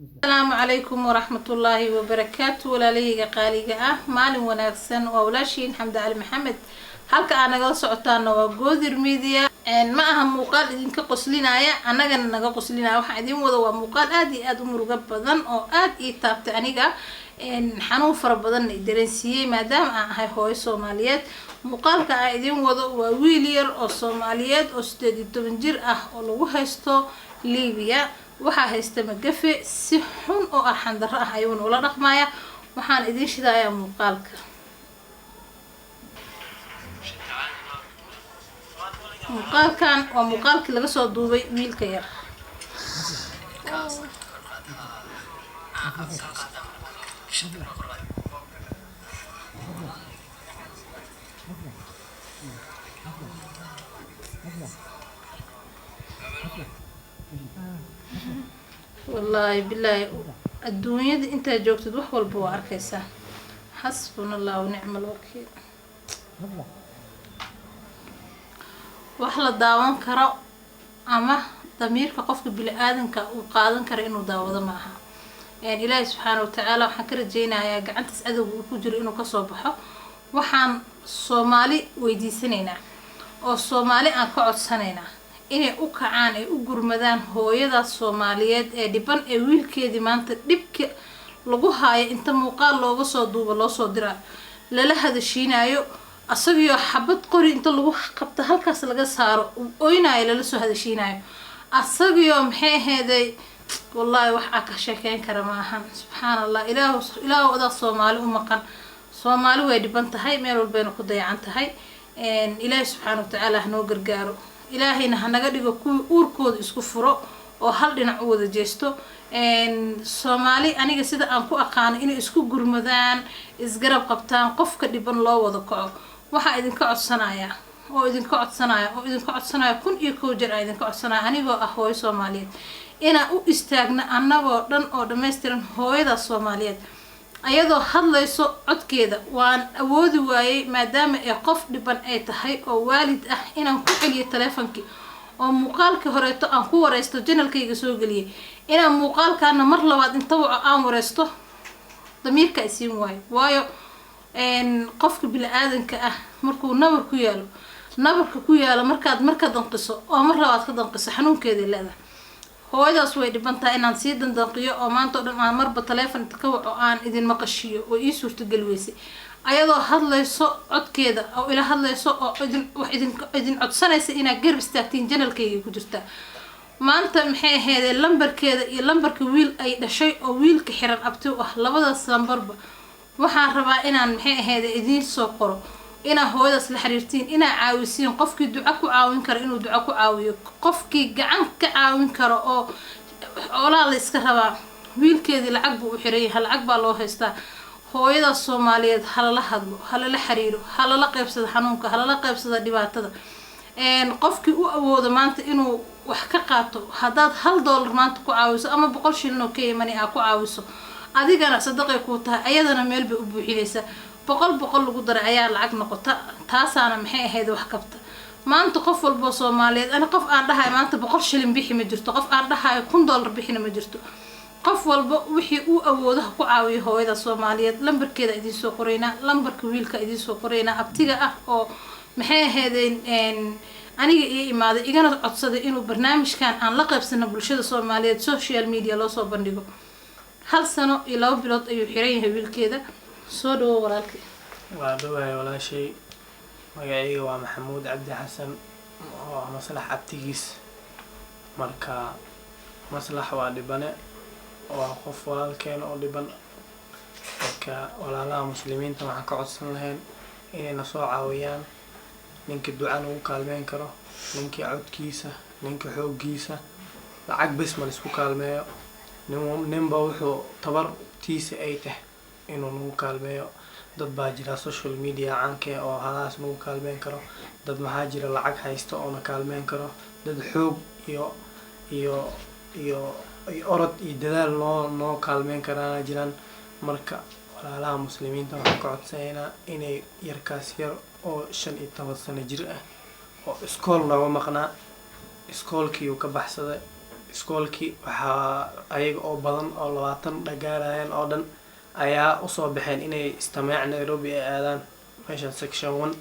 السلام عليكم ورحمة الله وبركاته ولا ليجا قاليجا مالي وناكسن وولاشين حمد علي محمد halka aan naga socotaana waa Goodir Media ma aha muuqaal idinka qoslinaya anagana naga qoslinaya waxa idin wada waa muuqaal aad iyo aad u muruga badan oo aad ii taabtay aniga xanuun fara badan dareensiiyay maadaama aan ahay hooyo Soomaaliyeed muuqaalka aan idin wado waa wiil yar oo Soomaaliyeed oo 18 jir ah oo lagu haysto Liibiya waxa haysta magafe si xun oo arxan darro ah ayuu ula dhaqmaya waxaan idin shidayaa muuqaalka muuqaalkan waa muuqaalkii laga soo duubay wiilka yar والله بالله الدنيا دي انت جوجت wax walba waa arkaysaa حسبنا ونعم الوكيل wax la daawan karo ama damiirka qofka bini'aadanka uu qaadan karo inuu daawado ma aha ilaahay subhanahu wa ta'ala waxaan ka rajeynayaa gacantiis adag uu ku jiro inuu ka soo baxo waxaan Soomaali weydiisanaynaa oo Soomaali aan ka codsanaynaa inay u kacaan ay u gurmadaan hooyada Soomaaliyeed ee dhiban ee wiilkeedii maanta dhibka lagu haayo inta muuqaal looga soo duubo loo soo diraa lala hadashiinayo asagoo xabad qori inta lagu qabto halkaas laga saaro ooynaay lala soo hadashiinayo asagoo maxay ahaday wallahi wax ka sheekeyn kara ma ahan subhanallah ilaahu wada Soomaali u maqan Soomaali way dhiban tahay meel walba ku dayacan tahay ilaahay subhanahu wa ta'ala hanoo gargaaro ilaahayna hanaga dhigo kuwi uurkooda isku furo oo hal dhinac u wada jeesto Soomaali aniga sida aan ku aqaan inay isku gurmadaan isgarab qabtaan qofka dhiban loo wada kaco waxa idinka codsanaya kun iyo koow jeer idinka codsanaya anigoo ah hooyo Soomaaliyeed ina u istaagna anagoo dhan oo dhameystiran hooyada Soomaaliyeed ayadoo hadlayso codkeeda waan awoodi waayay maadaama ay qof dhiban ay tahay oo waalid ah inaan ku celiyo taleefankii oo muuqaalka horeeto aan ku wareysto channelkayga soo galiyay inaan muuqaalkaana mar labaad inta aan wareysto damiirka isiin waayo qofka bini'aadanka ah markuu nabarka ku yaalo marka danqiso oo mar labaad ka danqiso xanuunkeeda leedahay hooyadaas way dhiban tahay inaan sii danqiyo oo maanta dhan aan marba taleefan ka waco aan idin maqashiyo oo ii suurtagal weysay ayadoo hadlayso codkeeda oo ila hadlayso oo idin codsanaysa inaad garab istaagtiin channelkayga ku jirta maanta maxay ahayd lambarkeeda iyo lambarka wiil ay dhashay oo wiilka xiran abti ah labadaas lambarba waxaan rabaa inaan maxay ahayd idin soo qoro ina hooyadaas la xiriirtiin ina caawisiin qofkii duco ku caawin karo inuu duco ku caawiyo qofkii gacan ka caawin karo oo walaal iska rabaa wiilkeedii lacag buu u xiray lacag baa loo haystaa hooyada Soomaaliyeed halala hadlo halala xiriiro halala qaybsado xanuunka halala qaybsado dhibaatada qofkii u awoodo maanta inuu wax ka qaato hadaad $1 maanta ku caawiso ama 100 shilin oo Kenya ah ku caawiso adigana sadaqay ku tahay ayadana meel bay u buuxinaysa boqol lagu daray ayaa lacag noqota taasaana maxay ahayd wax kabta maanta qof walba Soomaaliyeed ana qof aan dhahay maanta 100 shilin bixi ma jirto qof aan dhahay $1,000 bixina ma jirto qof walba wixii uu awoodo ku caawiyo hooyada Soomaaliyeed lambarkeeda idin soo qoreyna lambarka wiilka idin soo qoreyna abtiga ah oo maxay ahaydeen aniga iyo imaaday igana codsaday inuu barnaamijkan aan la qaybsano bulshada Soomaaliyeed social media loo soo bandhigo hal sano iyo 2 bilood ayuu xiran yahay wiilkeeda soo dhawo walaalkii waa dhawahay walaashay magacayga waa Maxamuud Cabdi Xasan oo maslax abtigiis marka maslax waa dhibane waa qof walaalkeen oo dhiban marka walaalaha muslimiinta waxaan ka codsan lahayn inay na soo caawiyaan ninka ducaan ugu kaalmeyn karo ninka codkiisa ninka xooggiisa lacag bas ma isku kaalmeeyo ninba wuxuu tabartiisa ay tahay inuu nagu kaalmeeyo dad baa jira social media caanka oo halaas nagu kaalmeyn karo dad maxaa jira lacag haysto oo na kaalmeyn karo dad xoog iyo orod iyo dadaal noo kaalmeyn karaan jiraan marka walaalaha muslimiinta waxaan ka codsanaynaa inay yarkaas yar oo 15 sano jir ah oo iskool nooga maqnaa iskoolkii uu ka baxsaday iskoolkii waxaa ayaga oo badan oo 20 dhagaarayaan oo dhan ayaa usoo baxeen inay istimaac Nairobi ay aadaan meeshan section 1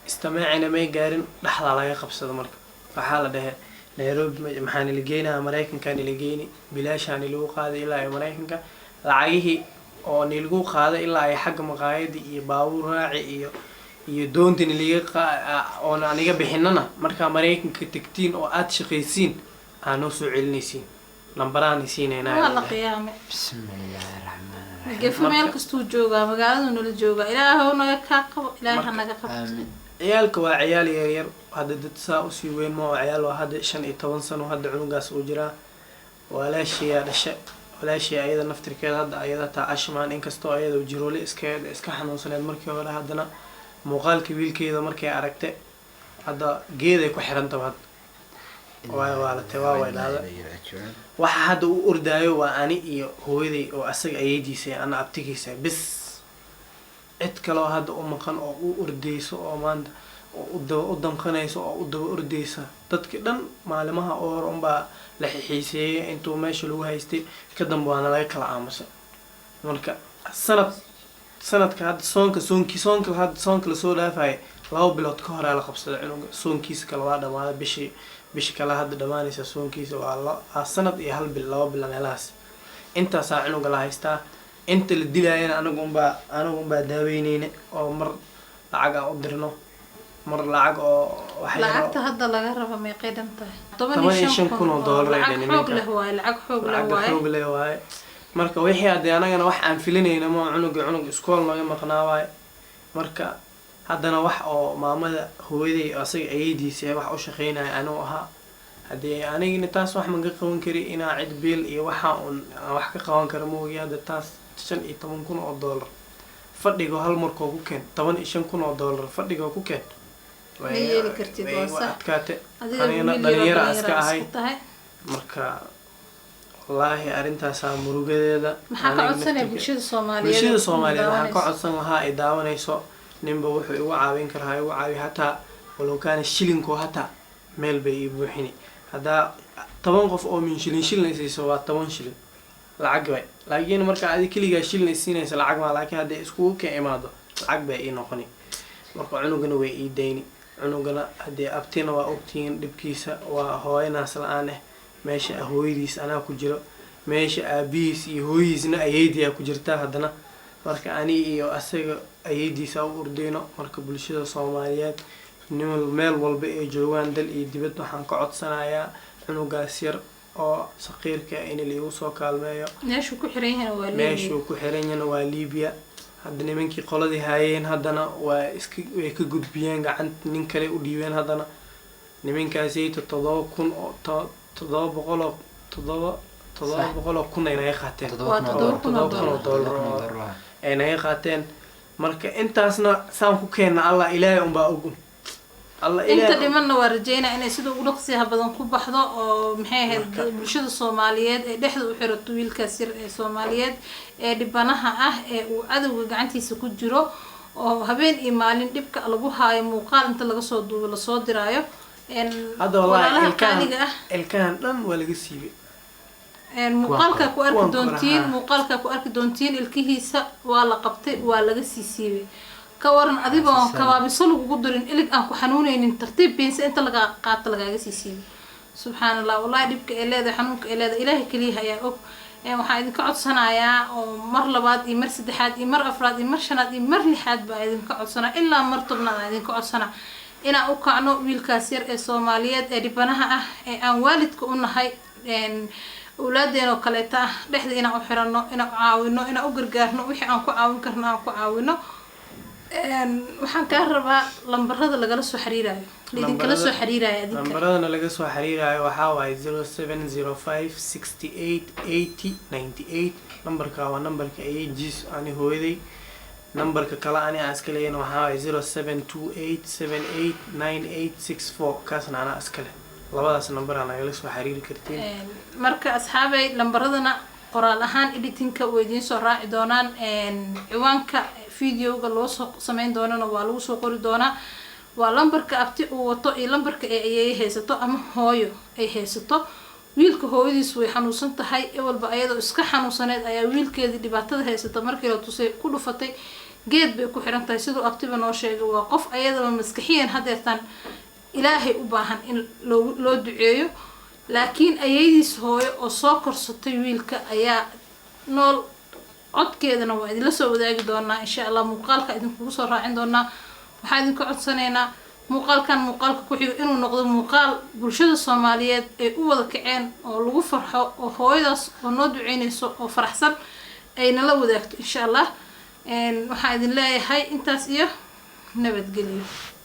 istimaacina may gaarin dhaxda laga qabsado marka waxaa la dhahay Nairobi maxaan la geynaa Mareykanka la geeyni bilaashaan lagu qaaday ilaa Mareykanka lacagihii oo lagu qaaday ilaa ay xagga maqaayadii iyo baabuur raaci iyo doontin liga oo aniga bixinana marka Mareykanka tagtiin oo aad shaqaysiin aanu soo celinaysiin lambaraan siinayna wala qiyaame bismillahir rahmanir rahim geef meel kastuu jooga magaalada nala jooga ilaahay naga ka qabo ilaahay naga qabto ciyaalka waa ciyaal yar yar hadda dad saa u sii weyn ma oo ciyaal waa hadda 15 sano hadda cunugaas uu jiraa walaashiya dhashay walaashiya ayada naftirkeeda hadda ayada taa ashmaan inkastoo ayada jiroole iska xanuunsaneed markii hore haddana muuqaalka wiilkeeda markay aragtay hadda geeday ku xiran tahay waa la tawa way dhaada waxa hadda uu ordaayo waa ani iyo hooyaday oo asaga ayadiisay ana abtigiisa bis cid kale oo hadda u maqan oo u ordeyso oo maanta u damqanayso oo u daba ordeysa dadkii dhan maalimaha oo hor unbaa la xiiseeyay intuu meesha lagu haystay ka dambaana laga kala aamusay marka sanadka hadda soonka la soo dhaafay 2 bilood ka hor la qabsaday cunuga soonkiisa kala waa dhamaaday bishi kala hadda dhamaanaysa soonkiisa waa sanad iyo 1 bil 2 bil meelahaas intaas cunuga la haystaa inta la dilayna anagu unbaa daaweyneyna oo mar lacag aan u dirno mar lacag oo waxa lacagta hadda laga rabo may qeydhan tahay $15,000 ay lacag xoog leh waay marka wixii hadda anagana wax aan filinayna ma cunug iskool nooga maqnaa waay marka haddana wax oo maamada hooyaday asaga ayadiisa wax u shaqeynaya anuu ahaa haddii anigina taas wax ma ka qaban kari inaa cid biil iyo waxa wax ka qaban karo mooyee hadda taas $15,000 fadhigo hal markoo ku keen $15,000 fadhigo ku keen way yeeli kartid waa sax adkaate anigana dhalinyaro aska ahay marka wallaahi arintaas murugadeeda maxaa ka codsanay bulshada Soomaaliyeed waxaan ka codsan lahaa ay daawanayso ninba wuxuu igu caawin karaa igu caawi hataa walow kaana shilinko hataa meel bay ii buuxini hadaa 10 qof oo min shilin siiso waa 10 shilin lacag bay laakiin marka aad kaliya shilin siinaysa lacag ma laakiin haday isku ka imaado lacag bay ii noqoni marka cunugana way ii deyni cunugana hadii abtina waa ogtiin dibkiisa waa hooyanaas la'aan meesha hooyadiis anaa ku jiro meesha aabiis iyo hooyadiisna ayaydiya ku jirta haddana marka ani iyo asaga ayaydiisa u ordeyno marka bulshada Soomaaliyeed meel walba ay joogaan dal iyo dibad waxaan ka codsanayaa cunugaas yar oo saqiirka in la igu soo kaalmeeyo meeshu ku xiran yahay waa Liibiya hadda nimankii qoladii haayeen haddana way ka gudbiyeen gacan nin kale u dhiibeen haddana nimankaasi 700 kun ay qaateen $700 ay qaateen marka intaasna saan ku keenna Allah ilaahay un baa ogun الله إنت اللي منا ورجينا إن سيدو ونقصي هبضن كوبحضة أو محيه برشة الصوماليات دحض وحير الطويل كسر الصوماليات دبناها وعدو وقعنتي سكوت جرو وهبين إيمالين دبك ألبوها مقال أنت لقى صوت ولا صوت درايو هذا والله الكان لن ولا قسيبي مقالك كو أرك دونتين الكيسة ولا قبتي ولا قسيبي كورن أديبه كوابيسلو قدرين إلك أنكو حنونين ترتيب بينس أنت لقى قاتل لقى سيسي سبحان الله والله دبك إلى حنونك إلى إلهي كليها يا أب waxaan ka codsanayaa oo mar labaad iyo mar saddexaad iyo mar afraad iyo mar shanaad iyo mar lixaad baa idin ka codsanaa ilaa mar tobnaad idin ka codsanaa inaan u kacno wiilkaas yar ee Soomaaliyeed ee dhibanaha ah ee aan waalidka u nahay awlaadeena oo kale taa dhexda inaan u xirano inaan caawino inaan u gargaarno wixii aan ku caawin karno aan ku caawino waxaan ka rabaa lambarada lagala soo xiriirayo idinkala soo xiriirayo adinka lambarada laga soo xiriirayo waxa waay 0705688098 lambarka waa lambarka AGs ani hooyaday lambarka kale ani aan iska leeyahay waxa waay 0728789864 kaasna ana iska leh labadaas lambar aan lagala soo xiriiri kartiin marka asxaabay lambaradana qoraal ahaan editingka way idin soo raaci doonaan ciwaanka videoga loo soo sameyn doonana waa lagu soo qori doonaa waa lambarka abti uu wato iyo lambarka ay haysato ama hooyo ay haysato wiilka hooyadiis way xanuunsan tahay walba ayadoo iska xanuunsaneed ayaa wiilkeedii dhibaatada haysata markii la tusay ku dhufatay geed bay ku xiran tahay sidoo abtiba noo sheegay waa qof ayadaba maskaxiyan hadeertan ilaahay u baahan in loo duceeyo laakiin ayadiis hooyo oo soo korsatay wiilka ayaa nool codkeedana waa idin la soo wadaagi doonaa insha Allah muuqaalka idinku soo raacin doonaa waxaan idinku codsanaynaa muuqaalkan muuqaalka ku xigo inuu noqdo muuqaal bulshada Soomaaliyeed ee u wada kaceen oo lagu farxo oo hooyadaas oo noo duceynayso oo faraxsan ayna la wadaagto insha Allah waxaan idin leeyahay intaas iyo nabadgelyo